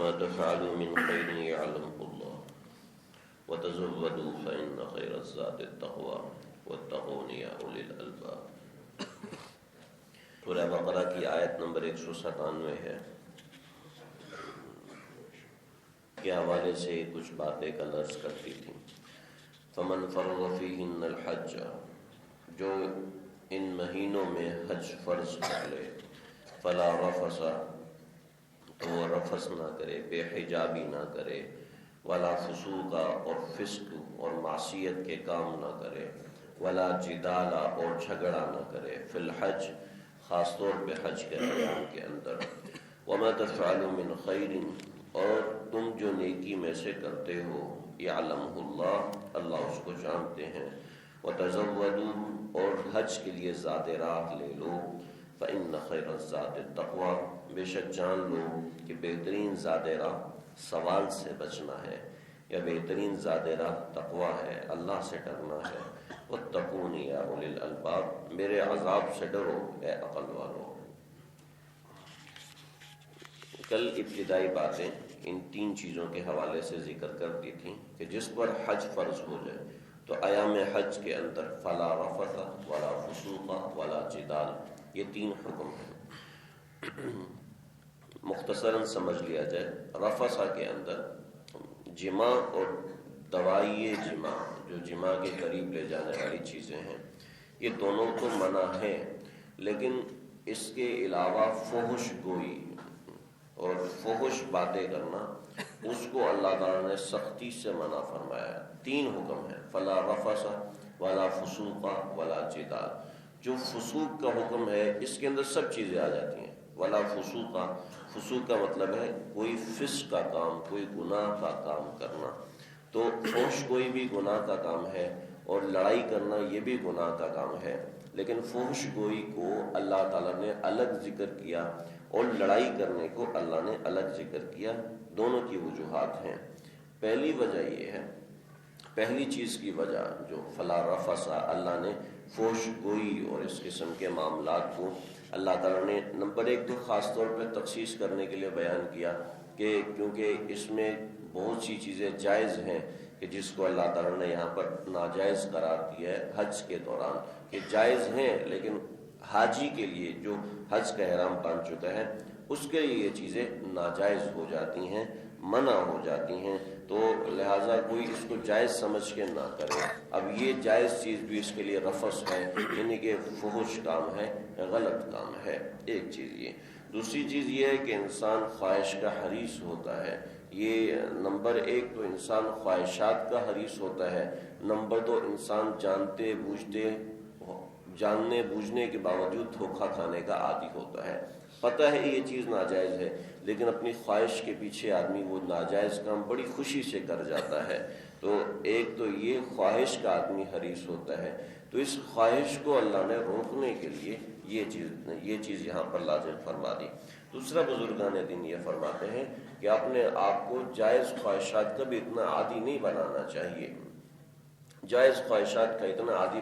وما تفعلوا من خير يعلمه الله وتزودوا فإن خير الزاد التقوى واتقون يا أولي الألباب۔ سورہ بقرہ کی آیت نمبر 197 ہے کے حوالے سے کچھ باتیں کل عرض کرتی تھی۔ فمن فرض فیہن الحج، جو ان مہینوں میں حج فرض کر لے، فلا رفث، تو وہ رفث نہ کرے، بے حجابی نہ کرے، ولا فسوق، اور فسق اور معصیت کے کام نہ کرے، ولا جدال، اور جھگڑا نہ کرے، فی الحج، خاص طور پہ حج کے ایام کے اندر، وما تفعلوا من خیر، اور تم جو نیکی میں سے کرتے ہو، یعلمہ اللہ، اللہ اس کو جانتے ہیں، وتزودوا، اور حج کے لیے زاد راہ لے لو، فإن خیر الزاد التقوی، بے شک جان لو کہ بہترین زاد راہ سوال سے بچنا ہے، یا بہترین زاد راہ تقوی ہے، اللہ سے ڈرنا ہے، واتقون یا اولی الالباب، میرے عذاب سے ڈرو اے عقل والو۔ کل ابتدائی باتیں ان تین چیزوں کے حوالے سے ذکر کرتی تھیں کہ جس پر حج فرض ہو جائے تو ایام حج کے اندر فلا رفث ولا فسوق ولا جدال، یہ تین حکم ہیں۔ مختصراً سمجھ لیا جائے، رفث کے اندر جماع اور دوائی جماع، جو جماع کے قریب لے جانے والی چیزیں ہیں، یہ دونوں تو منع ہیں، لیکن اس کے علاوہ فحش گوئی اور فحش باتیں کرنا، اس کو اللہ تعالیٰ نے سختی سے منع فرمایا ہے۔ تین حکم ہیں، فلا رفث ولا فسوق ولا جدال۔ جو فسوق کا حکم ہے اس کے اندر سب چیزیں آ جاتی ہیں۔ ولا فسوق، فسوق کا مطلب ہے کوئی فسق کا کام، کوئی گناہ کا کام کرنا، تو فحش کوئی بھی گناہ کا کام ہے، اور لڑائی کرنا یہ بھی گناہ کا کام ہے، لیکن فحش گوئی کو اللہ تعالیٰ نے الگ ذکر کیا اور لڑائی کرنے کو اللہ نے الگ ذکر کیا۔ دونوں کی وجوہات ہیں۔ پہلی وجہ یہ ہے، پہلی چیز کی وجہ جو فلا رفث، اللہ نے فحش گوئی اور اس قسم کے معاملات کو اللہ تعالیٰ نے نمبر ایک تو خاص طور پہ تخصیص کرنے کے لیے بیان کیا کہ کیونکہ اس میں بہت سی چیزیں جائز ہیں کہ جس کو اللہ تعالیٰ نے یہاں پر ناجائز قرار دیا ہے حج کے دوران، کہ جائز ہیں لیکن حاجی کے لیے جو حج کا احرام باندھ چکا ہے اس کے لیے یہ چیزیں ناجائز ہو جاتی ہیں، منع ہو جاتی ہیں، تو لہٰذا کوئی اس کو جائز سمجھ کے نہ کرے۔ اب یہ جائز چیز بھی اس کے لیے رفث ہے، یعنی کہ فحش کام ہے، غلط کام ہے، ایک چیز یہ۔ دوسری چیز یہ ہے کہ انسان خواہش کا حریص ہوتا ہے، یہ نمبر ایک تو انسان خواہشات کا حریص ہوتا ہے، نمبر دو انسان جاننے بوجھنے کے باوجود دھوکہ کھانے کا عادی ہوتا ہے۔ پتہ ہے یہ چیز ناجائز ہے، لیکن اپنی خواہش کے پیچھے آدمی وہ ناجائز کام بڑی خوشی سے کر جاتا ہے۔ تو ایک تو یہ خواہش کا آدمی حریص ہوتا ہے، تو اس خواہش کو اللہ نے روکنے کے لیے یہ چیز یہاں پر لازم فرما دی۔ دوسرا بزرگان دین یہ فرماتے ہیں کہ اپنے آپ کو جائز خواہشات کا بھی اتنا عادی نہیں بنانا چاہیے۔ جائز خواہشات کا اتنا عادی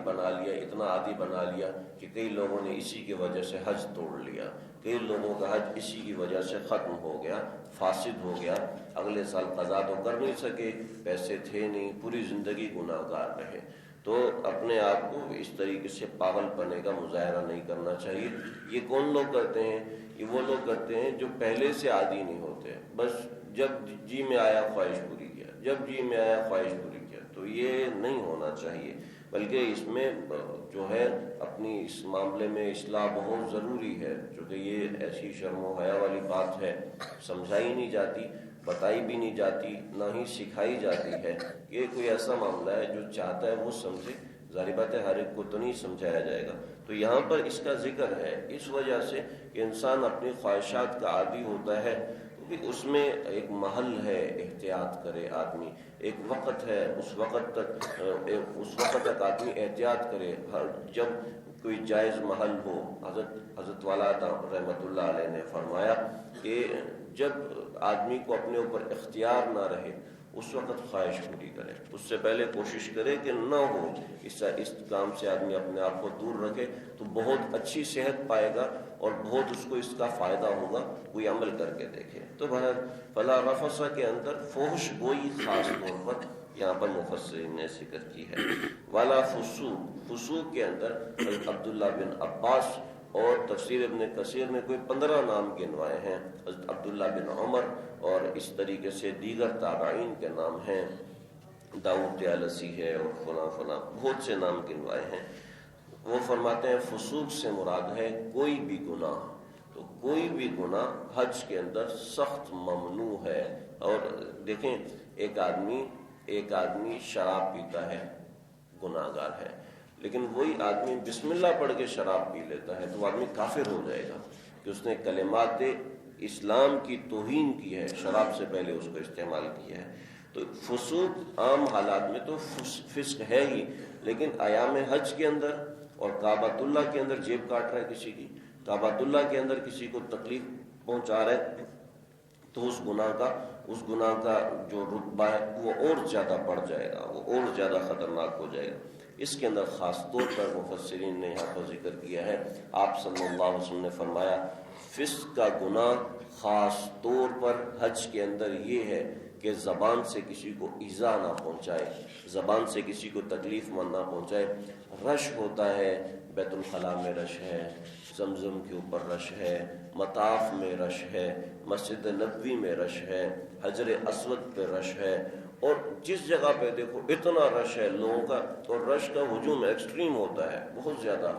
بنا لیا کہ کئی لوگوں نے اسی کی وجہ سے حج توڑ لیا، کئی لوگوں کا حج اسی کی وجہ سے ختم ہو گیا، فاسد ہو گیا، اگلے سال قضا تو کر نہیں سکے، پیسے تھے نہیں، پوری زندگی گناہ گار رہے۔ تو اپنے آپ کو اس طریقے سے پاگل پنے کا مظاہرہ نہیں کرنا چاہیے۔ یہ کون لوگ کرتے ہیں؟ یہ وہ لوگ کرتے ہیں جو پہلے سے عادی نہیں ہوتے، بس جب جی میں آیا خواہش پوری کیا، جب جی میں آیا خواہش پوری کیا، تو یہ نہیں ہونا چاہیے، بلکہ اس میں جو ہے اپنی اس معاملے میں اصلاح بہت ضروری ہے، چونکہ یہ ایسی شرم و حیا والی بات ہے، سمجھائی نہیں جاتی، بتائی بھی نہیں جاتی، نہ ہی سکھائی جاتی ہے۔ یہ کوئی ایسا معاملہ ہے جو چاہتا ہے وہ سمجھے، ظاہر بات ہے ہر ایک کو تو نہیں سمجھایا جائے گا۔ تو یہاں پر اس کا ذکر ہے اس وجہ سے کہ انسان اپنی خواہشات کا عادی ہوتا ہے، کیونکہ اس میں ایک محل ہے، احتیاط کرے آدمی، ایک وقت ہے، اس وقت تک آدمی احتیاط کرے۔ جب کوئی جائز محل ہو، حضرت والا رحمۃ اللہ علیہ نے فرمایا کہ جب آدمی کو اپنے اوپر اختیار نہ رہے، اس وقت خواہش پوری کرے، اس سے پہلے کوشش کرے کہ نہ ہو، اس کام سے آدمی اپنے آپ کو دور رکھے تو بہت اچھی صحت پائے گا اور بہت اس کو اس کا فائدہ ہوگا، کوئی عمل کر کے دیکھے۔ تو بہرحال فلا رفث کے اندر فحش گوئی خاص طور پر یہاں پر مفسرین نے ذکر کی ہے۔ والا فسوق، فسوق کے اندر عبداللہ بن عباس اور تفسیر ابن کثیر نے کوئی 15 نام گنوائے ہیں، حضرت عبداللہ بن عمر اور اس طریقے سے دیگر تابعین کے نام ہیں، داؤد طیالسی ہے اور فلاں فلاں بہت سے نام گنوائے ہیں۔ وہ فرماتے ہیں فسوق سے مراد ہے کوئی بھی گناہ، تو کوئی بھی گناہ حج کے اندر سخت ممنوع ہے۔ اور دیکھیں ایک آدمی شراب پیتا ہے، گناہ گار ہے، لیکن وہی آدمی بسم اللہ پڑھ کے شراب پی لیتا ہے تو وہ آدمی کافر ہو جائے گا کہ اس نے کلمات اسلام کی توہین کی ہے، شراب سے پہلے اس کو استعمال کیا ہے۔ تو فسوق عام حالات میں تو فسق ہے ہی، لیکن ایام حج کے اندر اور کعبۃ اللہ کے اندر جیب کاٹ رہا ہے کسی کی، کعبۃ اللہ کے اندر کسی کو تکلیف پہنچا رہا ہے، تو اس گناہ کا جو رتبہ ہے وہ اور زیادہ بڑھ جائے گا، وہ اور زیادہ خطرناک ہو جائے گا۔ اس کے اندر خاص طور پر مفسرین نے یہاں پر ذکر کیا ہے، آپ صلی اللہ علیہ وسلم نے فرمایا فسق کا گناہ خاص طور پر حج کے اندر یہ ہے کہ زبان سے کسی کو ایذا نہ پہنچائے، زبان سے کسی کو تکلیف مند نہ پہنچائے۔ رش ہوتا ہے، بیت الخلاء میں رش ہے، زمزم کے اوپر رش ہے، مطاف میں رش ہے، مسجد نبوی میں رش ہے، حجر اسود پہ رش ہے، اور جس جگہ پہ دیکھو اتنا رش ہے لوگوں کا، اور رش کا ہجوم ایکسٹریم ہوتا ہے، بہت زیادہ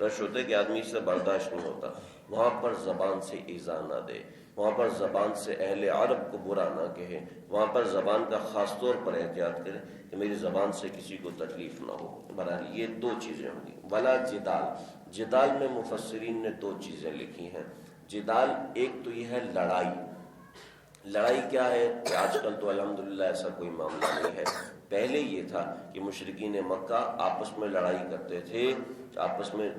رش ہوتا ہے کہ آدمی سے برداشت نہیں ہوتا۔ وہاں پر زبان سے ایذا نہ دے، وہاں پر زبان سے اہل عرب کو برا نہ کہے، وہاں پر زبان کا خاص طور پر احتیاط کرے کہ میری زبان سے کسی کو تکلیف نہ ہو۔ بہرحال یہ دو چیزیں ہوں گی۔ ولا جدال، جدال میں مفسرین نے دو چیزیں لکھی ہیں۔ جدال ایک تو یہ ہے لڑائی، لڑائی کیا ہے کہ آج کل تو الحمدللہ ایسا کوئی معاملہ نہیں ہے، پہلے یہ تھا کہ مشرکین مکہ آپس میں لڑائی کرتے تھے، آپس میں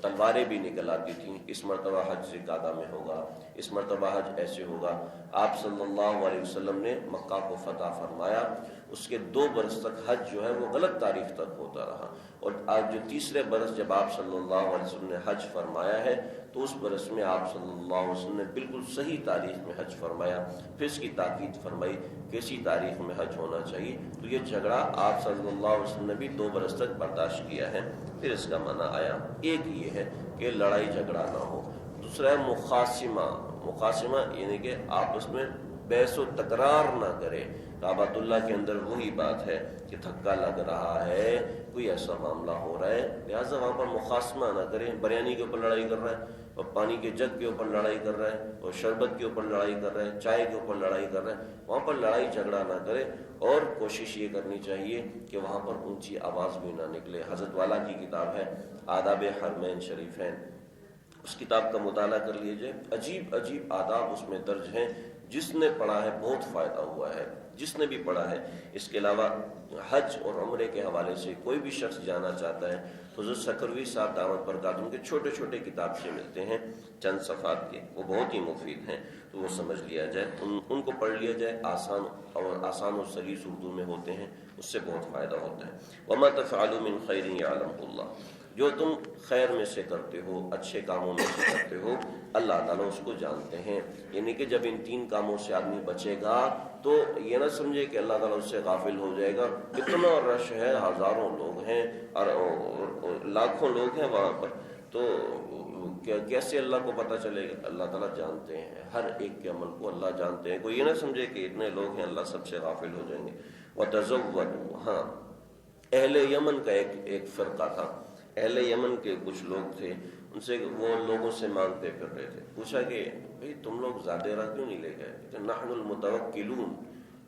تلواریں بھی نکل آتی تھیں، اس مرتبہ حج ذوالقعدہ میں ہوگا، اس مرتبہ حج ایسے ہوگا۔ آپ صلی اللہ علیہ وسلم نے مکہ کو فتح فرمایا، اس کے 2 برس تک حج جو ہے وہ غلط تاریخ تک ہوتا رہا، اور آج جو تیسرے برس جب آپ صلی اللہ علیہ وسلم نے حج فرمایا ہے تو اس برس میں آپ صلی اللہ علیہ وسلم نے بالکل صحیح تاریخ میں حج فرمایا، پھر اس کی تاکید فرمائی کیسی تاریخ میں حج ہونا چاہیے۔ تو یہ جھگڑا آپ صلی اللہ علیہ وسلم نے بھی 2 برس تک برداشت کیا ہے۔ پھر اس کا معنی آیا، ایک یہ ہے کہ لڑائی جھگڑا نہ ہو، دوسرا ہے مخاصمہ، مخاصمہ یعنی کہ آپس میں بحث و تکرار نہ کرے۔ کعبۃ اللہ کے اندر وہی بات ہے کہ دھکا لگ رہا ہے، کوئی ایسا معاملہ ہو رہا ہے، لہٰذا وہاں پر مخاصمہ نہ کرے۔ بریانی کے اوپر لڑائی کر رہا ہے، اور پانی کے جگ کے اوپر لڑائی کر رہا ہے، اور شربت کے اوپر لڑائی کر رہا ہے، چائے کے اوپر لڑائی کر رہا ہے، وہاں پر لڑائی جھگڑا نہ کرے، اور کوشش یہ کرنی چاہیے کہ وہاں پر اونچی آواز بھی نہ نکلے۔ حضرت والا کی کتاب ہے آداب حرمین شریفین، اس کتاب کا مطالعہ کر لیجئے، عجیب عجیب آداب اس میں درج ہیں، جس نے پڑھا ہے بہت فائدہ ہوا ہے، جس نے بھی پڑھا ہے۔ اس کے علاوہ حج اور عمرے کے حوالے سے کوئی بھی شخص جانا چاہتا ہے، حضرت سکروی صاحب دعوت برکاتہ کے چھوٹے چھوٹے کتاب سے ملتے ہیں، چند صفحات کے، وہ بہت ہی مفید ہیں، تو وہ سمجھ لیا جائے، ان کو پڑھ لیا جائے، آسان و سلیس اردو میں ہوتے ہیں، اس سے بہت فائدہ ہوتا ہے۔ وما تفعلوا من خیر یعلمہ اللہ، جو تم خیر میں سے کرتے ہو، اچھے کاموں میں سے کرتے ہو، اللہ تعالیٰ اس کو جانتے ہیں۔ یعنی کہ جب ان 3 کاموں سے آدمی بچے گا تو یہ نہ سمجھے کہ اللہ تعالیٰ اس سے غافل ہو جائے گا، اتنا رش ہے، ہزاروں لوگ ہیں اور لاکھوں لوگ ہیں وہاں پر، تو کیسے اللہ کو پتہ چلے گا؟ اللہ تعالیٰ جانتے ہیں، ہر ایک کے عمل کو اللہ جانتے ہیں۔ کوئی یہ نہ سمجھے کہ اتنے لوگ ہیں اللہ سب سے غافل ہو جائیں گے۔ وَتَزَوَّدُوا، ہاں اہل یمن کا ایک فرقہ تھا، اہل یمن کے کچھ لوگ تھے، ان سے وہ لوگوں سے مانگتے پھر رہے تھے، پوچھا کہ بھئی تم لوگ زیادہ راہ کیوں نہیں لے گئے؟ کہ نحن المتوکلون،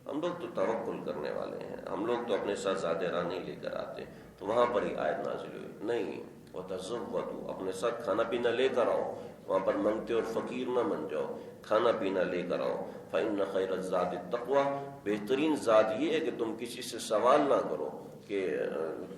ہم لوگ تو توکل کرنے والے ہیں، ہم لوگ تو اپنے ساتھ زیادہ راہ نہیں لے کر آتے۔ تو وہاں پر ہی آیت نازل ہوئی، نہیں وَتَزَوَّدُوا، اپنے ساتھ کھانا پینا لے کر آؤ، وہاں پر منگتے اور فقیر نہ بن جاؤ، کھانا پینا لے کر آؤ۔ فَإِنَّ خَيْرَ الزَّادِ التَّقْوَىٰ، بہترین زاد یہ ہے کہ تم کسی سے سوال نہ کرو، کہ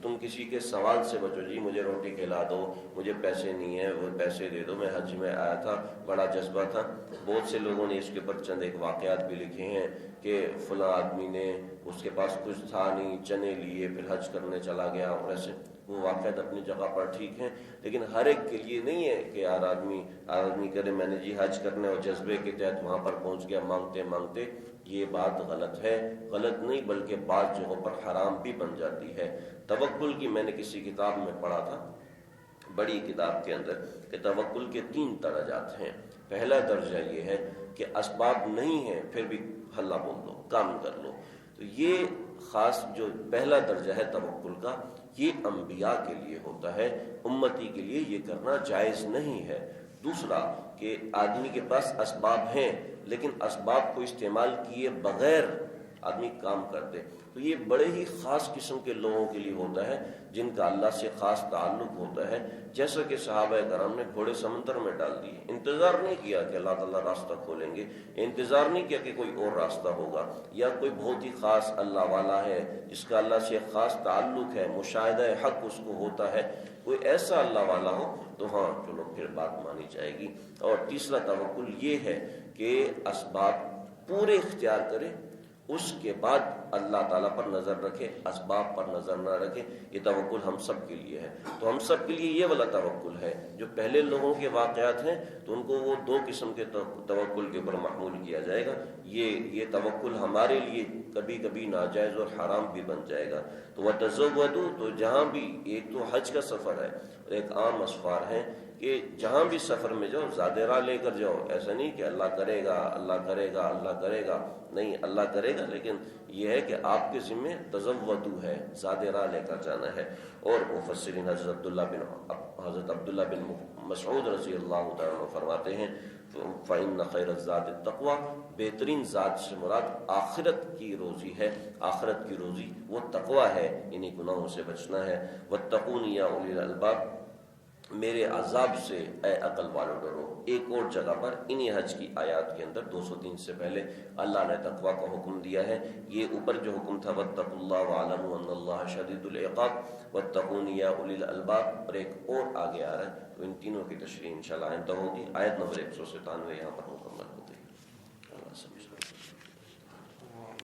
تم کسی کے سوال سے بچو، جی مجھے روٹی کھلا دو، مجھے پیسے نہیں ہیں، وہ پیسے دے دو۔ میں حج میں آیا تھا، بڑا جذبہ تھا، بہت سے لوگوں نے اس کے اوپر چند ایک واقعات بھی لکھے ہیں کہ فلاں آدمی نے، اس کے پاس کچھ تھا نہیں، چنے لیے، پھر حج کرنے چلا گیا، اور ایسے وہ واقعات اپنی جگہ پر ٹھیک ہیں، لیکن ہر ایک کے لیے نہیں ہے کہ ہر آدمی کرے میں نے جی حج کرنے اور جذبے کے تحت وہاں پر پہنچ گیا مانگتے مانگتے۔ یہ بات غلط ہے، غلط نہیں بلکہ بعض جگہوں پر حرام بھی بن جاتی ہے۔ توکل کی میں نے کسی کتاب میں پڑھا تھا، بڑی کتاب کے اندر، کہ توکل کے 3 درجات ہیں۔ پہلا درجہ یہ ہے کہ اسباب نہیں ہیں پھر بھی ہلہ بول دو، کام کر لو۔ تو یہ خاص جو پہلا درجہ ہے توکل کا، یہ انبیاء کے لیے ہوتا ہے، امتی کے لیے یہ کرنا جائز نہیں ہے۔ دوسرا کہ آدمی کے پاس اسباب ہیں لیکن اسباب کو استعمال کیے بغیر آدمی کام کرتے، تو یہ بڑے ہی خاص قسم کے لوگوں کے لیے ہوتا ہے جن کا اللہ سے خاص تعلق ہوتا ہے۔ جیسا کہ صحابہ کرام نے گھوڑے سمندر میں ڈال دیے، انتظار نہیں کیا کہ اللہ تعالیٰ راستہ کھولیں گے، انتظار نہیں کیا کہ کوئی اور راستہ ہوگا، یا کوئی بہت ہی خاص اللہ والا ہے جس کا اللہ سے خاص تعلق ہے، مشاہدہ حق اس کو ہوتا ہے، کوئی ایسا اللہ والا ہو تو ہاں چلو پھر بات مانی جائے گی۔ اور تیسرا توکل یہ ہے کہ اسباب پورے اختیار کرے، اس کے بعد اللہ تعالیٰ پر نظر رکھے، اسباب پر نظر نہ رکھے۔ یہ توکل ہم سب کے لیے ہے۔ تو ہم سب کے لیے یہ والا توکل ہے۔ جو پہلے لوگوں کے واقعات ہیں تو ان کو وہ 2 قسم کے توکل کے اوپر محمول کیا جائے گا۔ یہ توکل ہمارے لیے کبھی کبھی ناجائز اور حرام بھی بن جائے گا۔ تو وَتَزَوَّدُوا، تو جہاں بھی، ایک تو حج کا سفر ہے اور ایک عام اسفار ہے، کہ جہاں بھی سفر میں جاؤ زیادہ راہ لے کر جاؤ۔ ایسا نہیں کہ اللہ کرے گا اللہ کرے گا اللہ کرے گا، نہیں، اللہ کرے گا، لیکن یہ ہے کہ آپ کے ذمہ تزودو ہے، زیادہ راہ لے کر جانا ہے۔ اور مفسرین حضرت عبداللہ بن مسعود رضی اللہ تعالیٰ عنہ فرماتے ہیں فَإِنَّ خَيْرَ الزَّادِ التَّقْوَىٰ، بہترین ذات سے مراد آخرت کی روزی ہے، آخرت کی روزی وہ تقویٰ ہے، انہی گناہوں سے بچنا ہے۔ وَاتَّقُونِ يَا أُولِي الْأَلْبَابِ، میرے عذاب سے اے عقل والو ڈرو۔ ایک اور جگہ پر انہی حج کی آیات کے اندر 203 سے پہلے اللہ نے تقویٰ کا حکم دیا ہے۔ یہ اوپر جو حکم تھا وَاتَّقُوا اللَّهَ وَاعْلَمُوا أَنَّ اللَّهَ شَدِيدُ الْعِقَابِ وَاتَّقُونِ يَا أُولِي الْأَلْبَابِ، اور ایک اور آگے آ رہا ہے، تو ان تینوں کی تشریح انشاءاللہ آئندہ ہوگی۔ آیت نمبر 197 یہاں پر مکمل ہوتی ہے۔ اللہ سمجھ